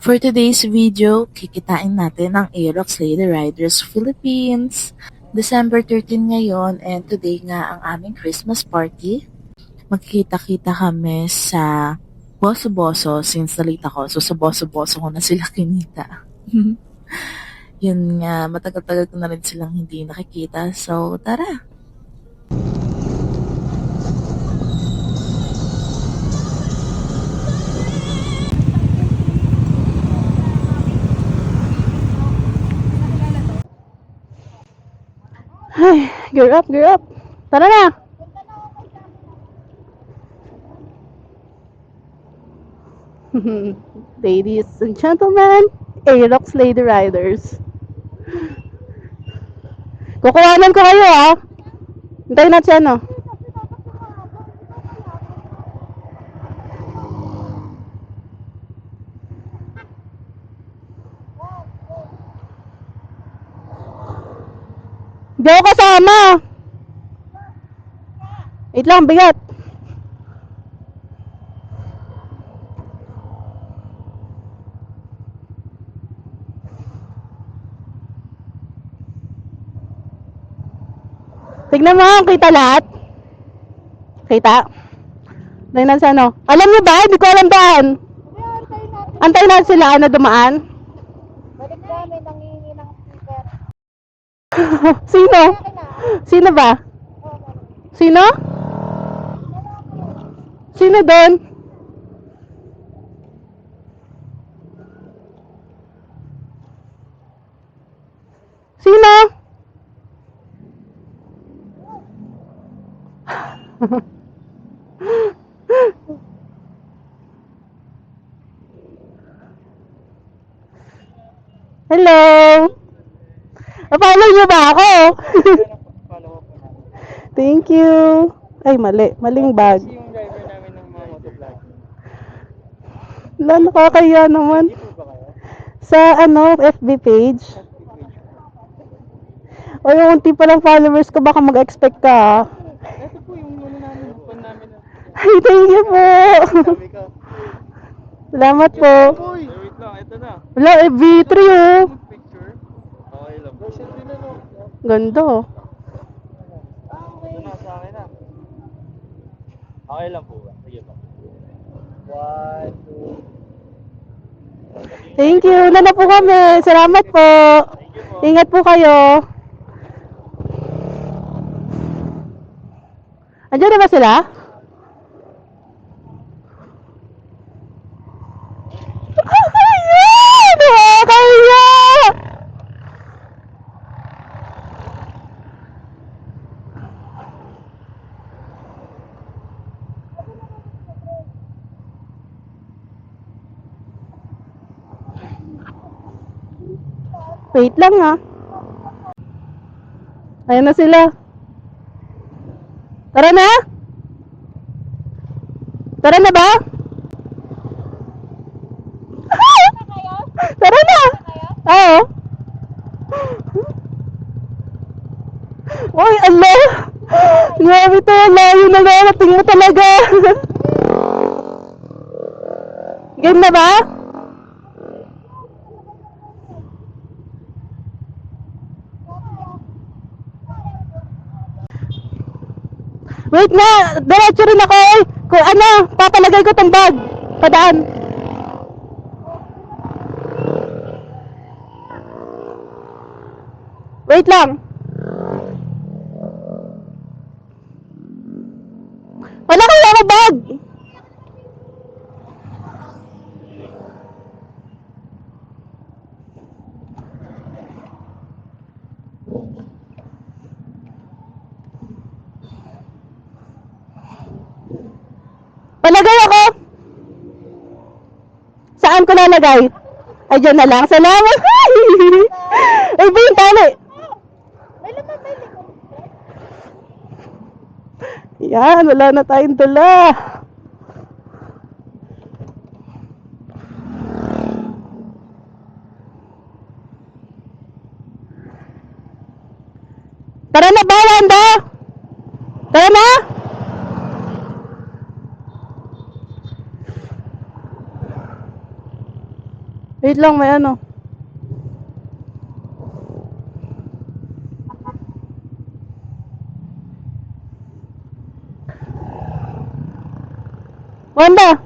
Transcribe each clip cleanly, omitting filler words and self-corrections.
For today's video, kikitain natin ang Aerox Lady Riders Philippines. December 13 ngayon and today nga ang aming Christmas party. Magkikita-kita kami sa Boso-Boso since nalita ko. So sa Boso-Boso ko na sila kinita. Yun nga, matagal-tagal ko na rin silang hindi nakikita. So tara! Ay, gear up, gear up. Tara na. Ladies and gentlemen, Aerox Lady Riders. Kukuhanan ko kayo ah. Hintayin natin ano. Hindi ako kasama. Wait lang, bigat. Tignan mo, kita lahat. Kita? Dahil na sa ano. Alam niyo ba? Hindi ko alam daan. Antayin natin sila na dumaan. Balik namin, nangingi ng sticker. Sino? Sino ba? Sino? Sino doon? Sino? Hello? Napalo niyo ba ako? Thank you. Ay, mali. Maling bag. Yung driver namin ng mga motovlog. Wala, nakakaya naman. Sa ano, FB page. O yung unti pa lang followers ko, baka mag-expect ka ah. Ito po yung ano namin, fan namin. Ay, thank you po. Sabi ko. Salamat po. Uy! Wait lang, ito na. Wala, FB3 oh. Picture. Okay lang. Selfie na no. Ganda oh. Ito na sa akin na. Okay lang po ba? Sige po. 1, 2. Thank you. Una na po kami. Salamat po. Ingat po kayo. Andiyan na ba sila? Nakakaya! Wait lang ha. Ayan na sila. Tara na? Tara na ba? Tara na! Oo. Uy, Allah! Grabe to, layo na narating mo talaga. Game na ba? Wait na! Diretso rin ako eh! Kung ano, papalagay ko tong bag. Padaan. Wait lang. Wala kayo ako bag. Palagay ako. Saan ko lalagay? Ay, dyan na lang. Salamat. Ay, ba yung tali? May laman, may likod. Yan, wala na tayong dala. Tara na ba, Wanda? Tara na? Wait lang, may ano. Wanda!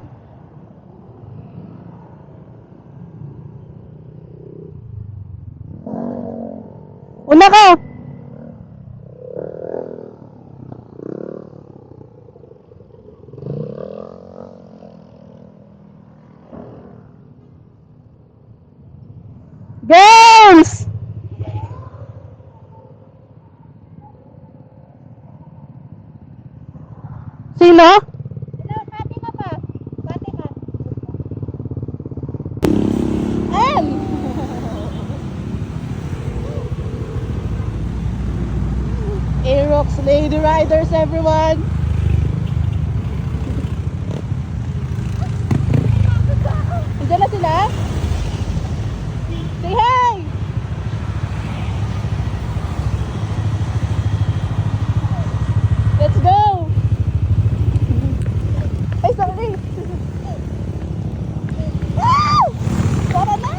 Una ka! Girls! Sino? Hello, Fatima ba? Fatima. Aerox Lady Riders, everyone! Nandiyan na sila? Say hi! Let's go! Ay, sorry! Wow! Tara na!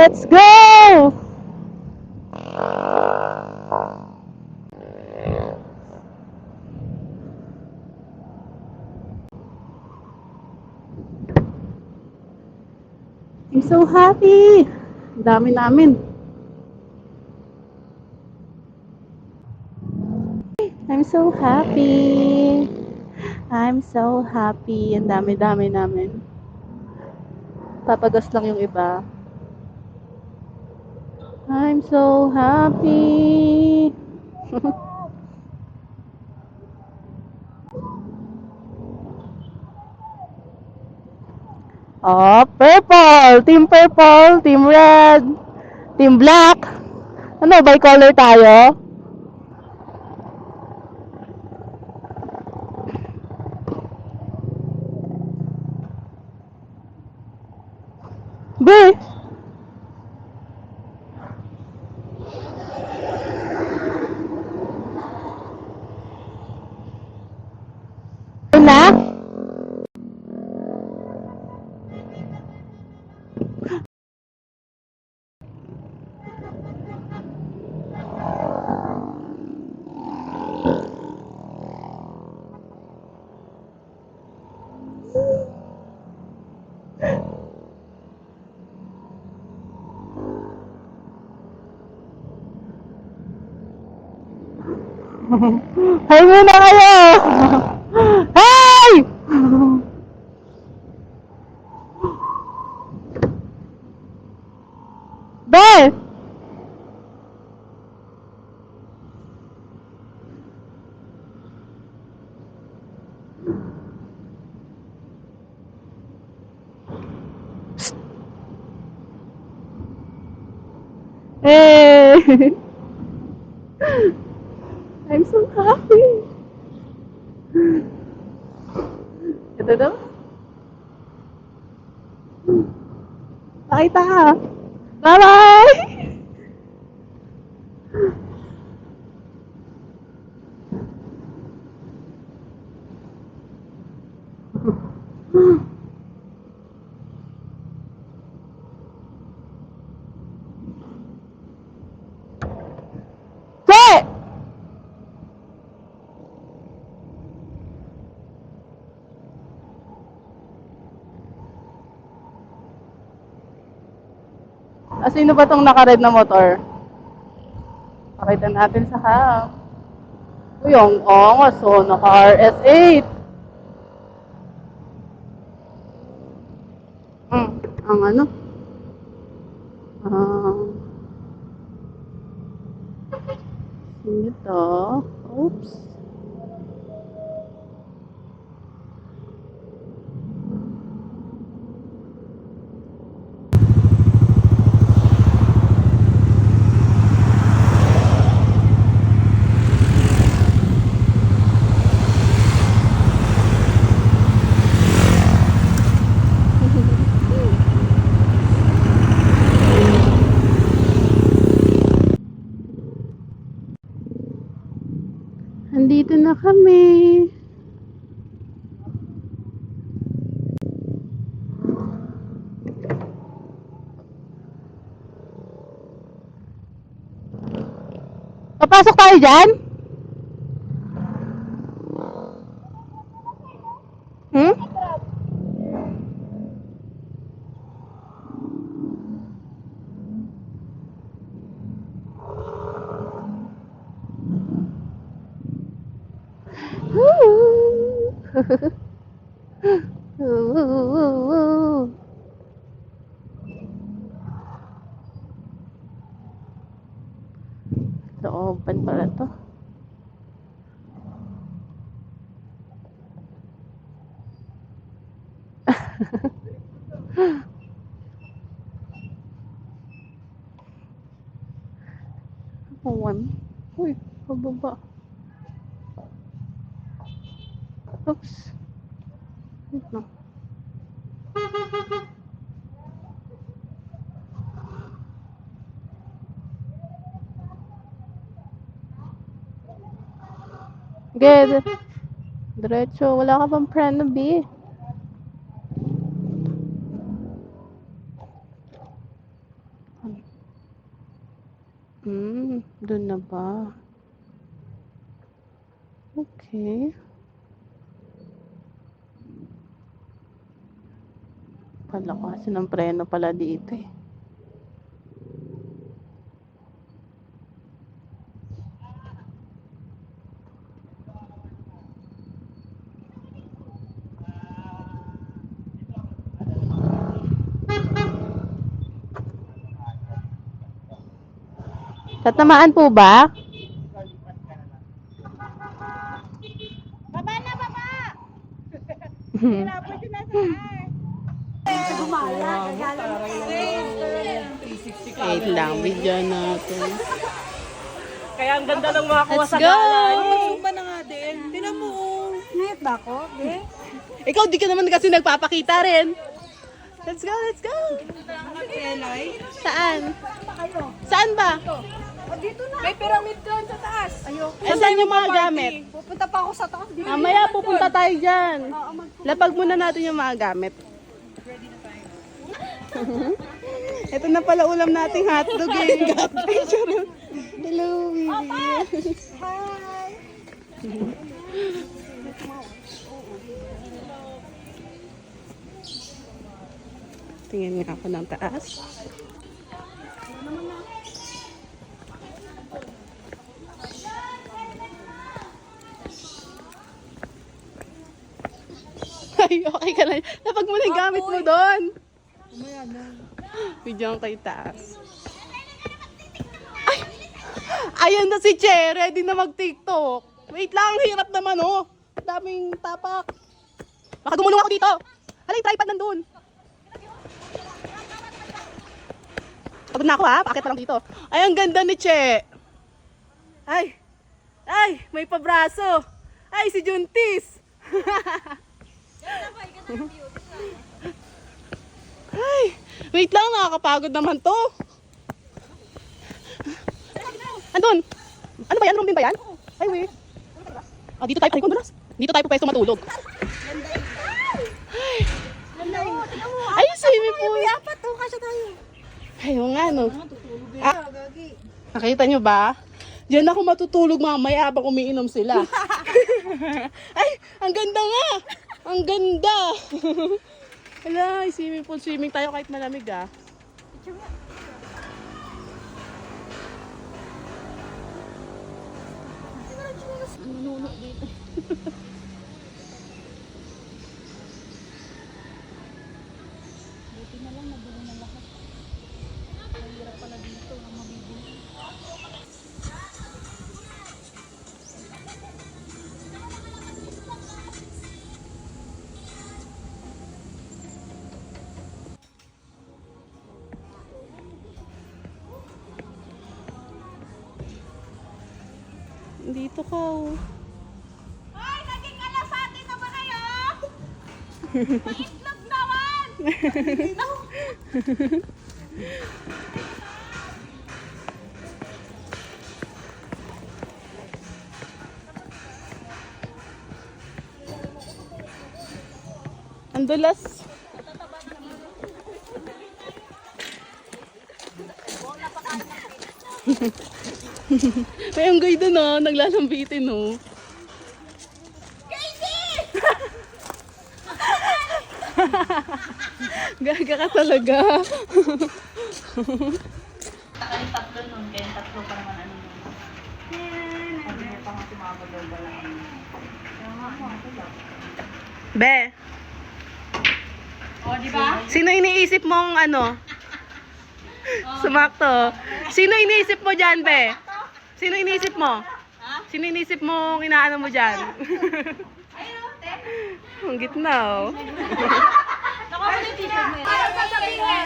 Let's go! I'm so happy! Ang dami namin. I'm so happy! I'm so happy. Ang dami-dami namin. Papagas lang yung iba. I'm so happy! Oh, purple! Team purple, team red, team black. Ano, bi-color tayo? B! Na? Hay muna kayo! Hay! Be! Hey! I'm so happy! Ito daw? Pakita ka! Bye-bye! Che! Sino ba tong naka-red na motor? Pakita natin sa ham. Uy, ang angas, oh, naka-RS8. Ang ano? Ah, sino to? Oops. Andito na kami. Papasok tayo dyan? Hmm? Looban pala to. Awan. Uy, pababa. Oops. Wait lang. Good. Diretso. Wala ka bang preno, B? Doon na ba? Okay. Palakasin ng preno pala dito eh. Tatamaan po ba? Baba na, baba! Hirapan siya nasa taas. Gumala, Wait lang, video natin. Kaya ang ganda ng mga kuha Let's sa go! Magsumba na nga din. Tinan mo. Nayat ba ako? Eh? Ikaw, di ka naman kasi nagpapakita rin. Let's go, let's go! Saan? Saan ba? May pyramid doon sa taas. Saan yung mga gamit? Pupunta pa ako sa taas. Mamaya pupunta tayo dyan. Lapag muna natin yung mga gamit. Ito na pala ulam nating hotdog eh. Hello, baby. Hi! Tingnan nga ako ng taas. Ay, okay ka na. Lapag mo na yung gamit mo doon. Video kay taas. Ay! Ayan na si Che. Ready na mag-TikTok. Wait lang, hirap naman oh. Daming tapak. Baka gumulong ako dito. Hala, yung tripod nandun. Pagod na ako ha, paakit pa lang dito. Ay, ang ganda ni Che. Ay, may pabraso. Ay, si Juntis. Ay, wait lang, nakakapagod naman to. Andun. Ano ba yan? Room din ba yan? Ay, wait. Dito tayo, ay, kundulas. Dito tayo pwesto matulog. Ay, swimming pool. Apat to, kasya tayo. Ayun nga, no. Nakita nyo ba? Diyan ako matutulog mamaya habang umiinom sila. Ay, ang ganda nga. Ang ganda. Hala, swimming pool. Swimming tayo kahit malamig ah. Dito ka oh. Hoy, naging alasati na ba kayo? Maitlog naman! Ang dulas. May unggoy doon oh, naglalambitin oh. Gaga ka talaga. Kayong tatlo nun, kayong tatlo pa naman ano nun. Sabi mo pa nga sumabagaw ba lang. Be, O, di ba? sino iniisip mong ano? Sumakto. Sino iniisip mo dyan, Be? Sino iniisip mo? Sino iniisip mong inaano mo dyan? Ang gitna oh.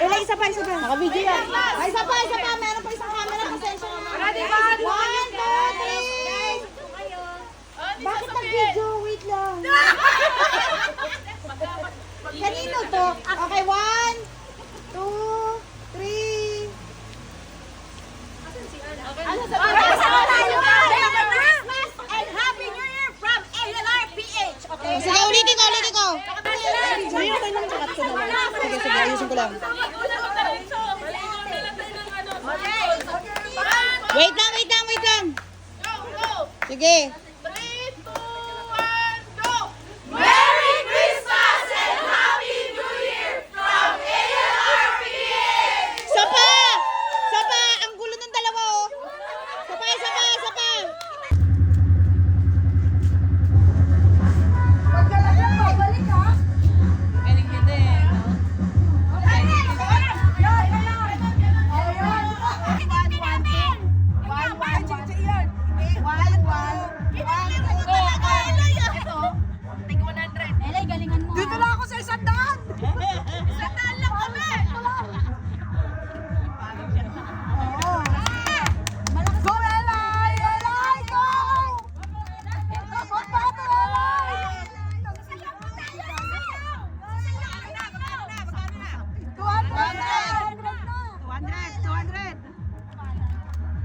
Wala, isa pa. Naka-video yan. Ay, isa pa. Meron pa isang camera. Pasensya ka na. Ready, 1, 2, 3. Bakit nag-video? Wait lang. Kanino to? Okay, 1, 2, 3. Ano sa Christmas and Happy New Year from ALRPH. Okay? Sige, ulitin ko. Sige, ayusin ko lang. Wait lang. Sige. Merry Christmas and Happy New Year from ALRPH! Sapa! Ang gulo ng dalawa, oh. Sapa. Dito lang ako sa 100! 100 lang kami! Go, Elay! Elay, go! Go, Pato, Elay!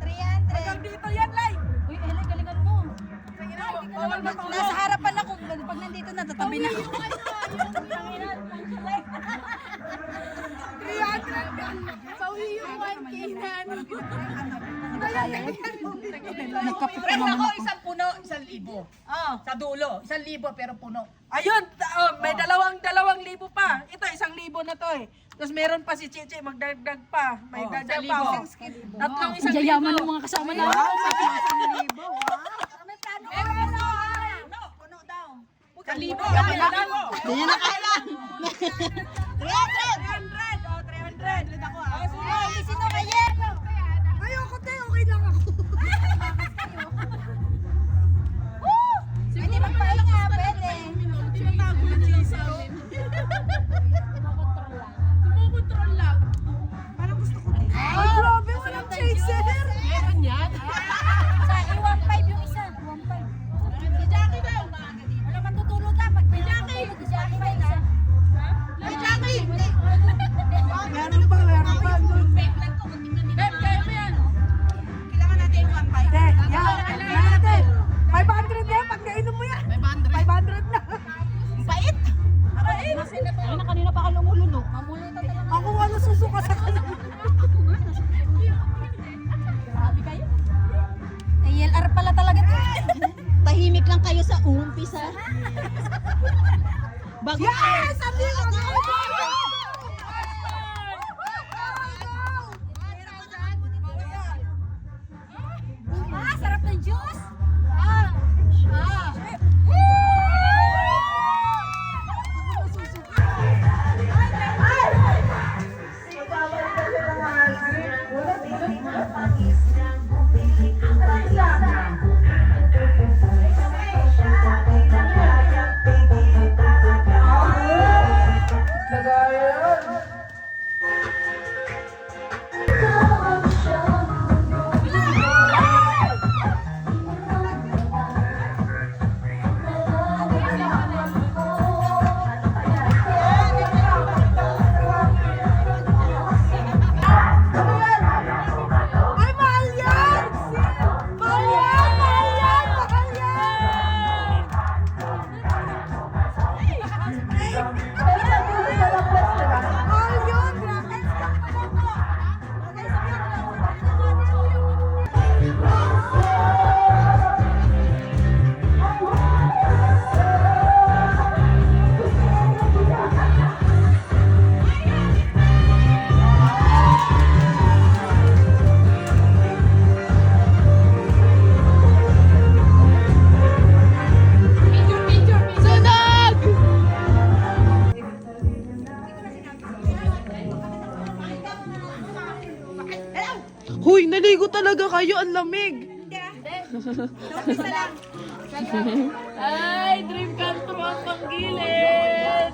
300! Dito yan, Lay! Uy, Elay, galingan mo! Nasa harapan ako. Pag nandito na, tatabi na ako. 300! Pauwi yung 1K na. Ako, isang puno, 1,000. Sa dulo, 1,000 pero puno. Ayun, may dalawang libo pa. Ito, 1,000 na to eh. Tapos meron pa si Chichi, magdagdag pa. May dagdag pa. Tatlong 1,000. Yayaman ng mga kasama na. Puno daw. 1,000. Ganyan na kailan. 300! O, 300. Ulit ako ah. Sige, sino kayo? Ayoko tayo, okay lang ako. Pwede magpahinga, pwede. Parang gusto ko din. Ay, grabe, walang chaser. Meron yan? Sa 1.5 yung isa. 1.5. Si Jackie daw. Wala matutulog ka. Pag may natutulog, si Jackie ba isa? Si Jackie! Meron pa. Kaya mo yan. Kailangan natin yung 1.5. Yan natin. 500 yan. Pag nainom mo yan. 500 na. Bait. Bait. Ay, na kanina pa ka lumulunok. Ako ano susuka sa kanila. Grabe kayo. ALR pala talaga to. Tahimik lang kayo sa umpisa. Bago. Yes! Sabi ko! Sarap ng juice! Ay, mahal Maligo talaga kayo, ang lamig. Ay, dream come true ang panggilid.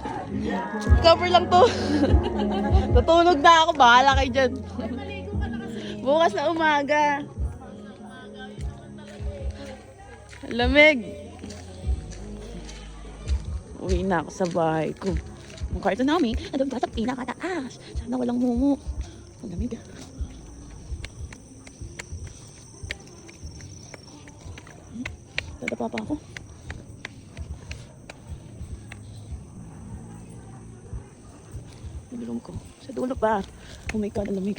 Cover lang to. Tutulog na ako, bahala kayo dyan. Bukas na umaga. Ang lamig. Uwi na ako sa bahay ko. Ang kwarto namin, nandun pa sa pinakataas. Sana walang mumu. Ang lamig ah. Dadapa pa ako. Nilulong ko. Sa dulo pa. Oh my God, ang lamig.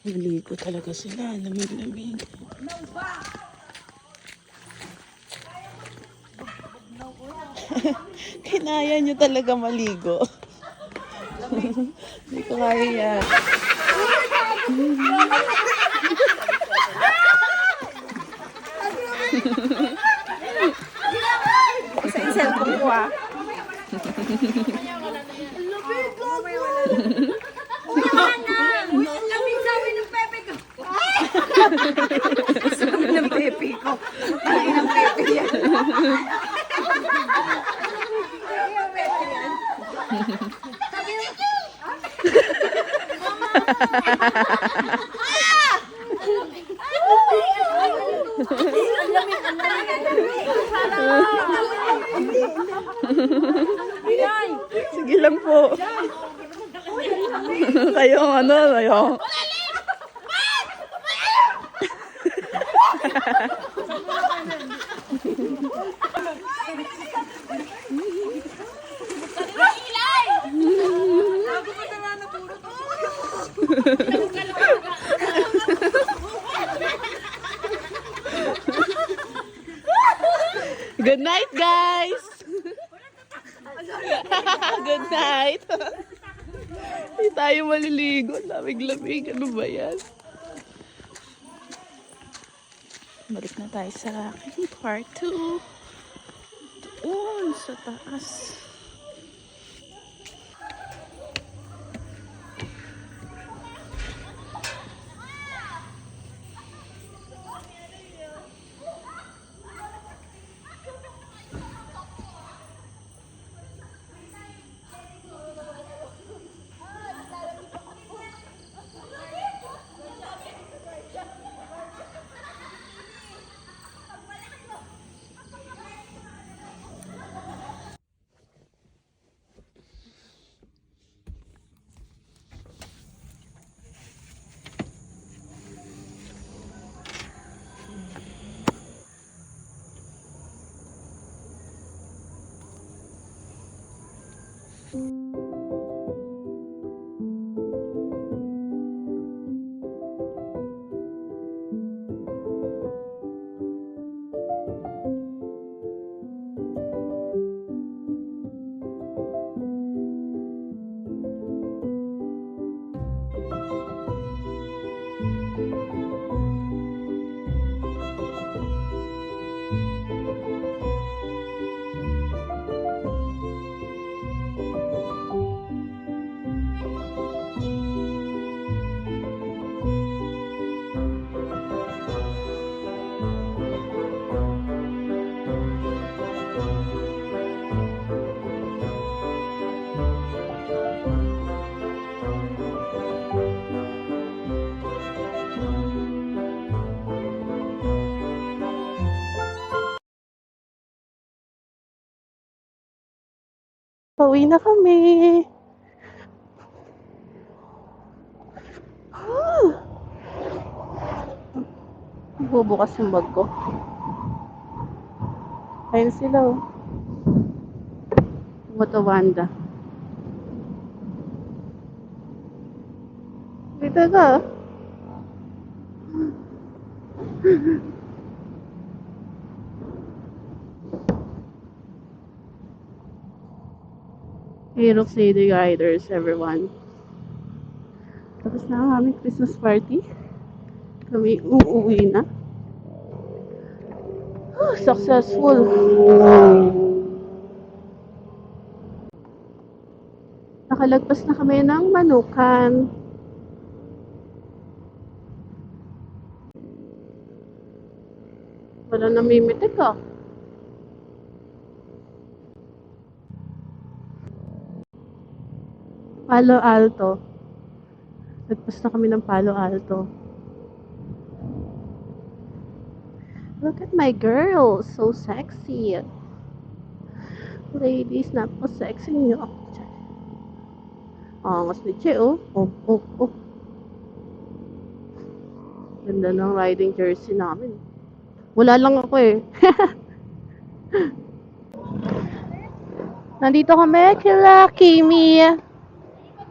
Naligo talaga sila. Lamig-lamig. Kinaya nyo talaga maligo. Hindi ko kaya yan. Isa yung cellphone ko ah. Lamig sabi ng pepe ko. Sabi ng pepe ko. Ay, ng pepe yan. Sige lang po. Kayo ano, kayo. Good night, guys. Good night. Hindi tayo maliligo. Lamig-lamig. Ano ba yan? Balik na tayo sa aking part 2. Doon sa taas. Pauwi na kami. Bubukas yung bag ko. Ayun sila oh. Wanda. Dito ka. Aerox Lady Riders, everyone. Tapos na ang aming Christmas party. Kami uuwi na. Successful. Nakalagpas na kami ng Manukan. Wala namimitik ah. Palo Alto. Lagpas na kami ng Palo Alto. Look at my girl, so sexy. Ladies, napaka-sexy niyo. Angas ni Che, oh. Oh. Ganda ng riding jersey namin. Wala lang ako eh. Nandito kami kila Kimi.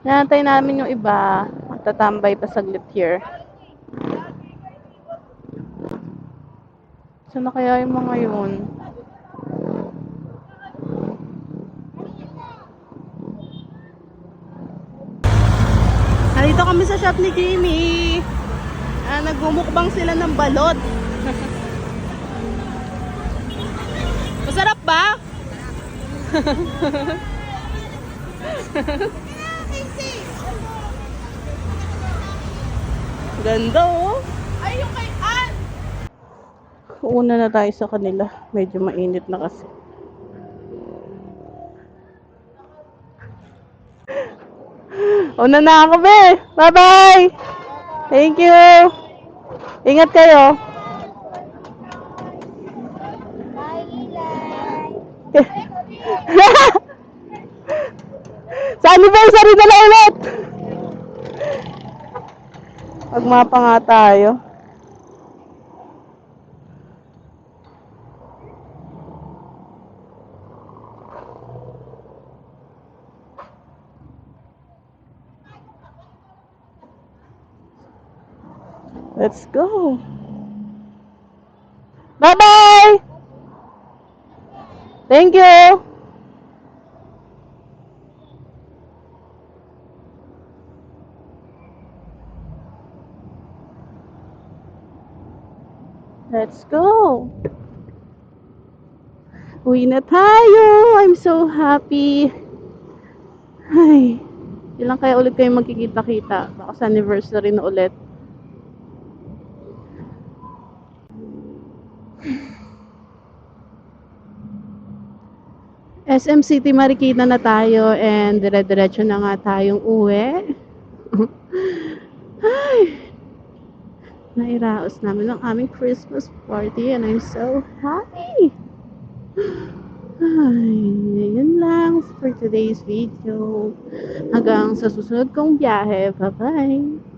Nantay namin yung iba. Magtatambay pa saglit here. Saan na kaya yung mga yun? Nandito kami sa shop ni Kimi. Nagmumukbang sila ng balot. Masarap ba? Ganda oh. Ay, yung kay Ann! Una na tayo sa kanila. Medyo mainit na kasi. Una na ako, be. Bye-bye. Thank you. Ingat kayo. Sa anniversary na lang ulit. Magmapa nga tayo. Let's go. Bye-bye. Thank you. Let's go. Uwi na tayo. I'm so happy. Ay, ilang kaya ulit kayo magkikita-kita? Baka sa anniversary na ulit. SM City Marikina na tayo and dire-diretso na nga tayong uwi. Ay, nairaos namin ang aming Christmas party and I'm so happy. Ay, yun lang for today's video. Hanggang sa susunod kong biyahe. Bye-bye!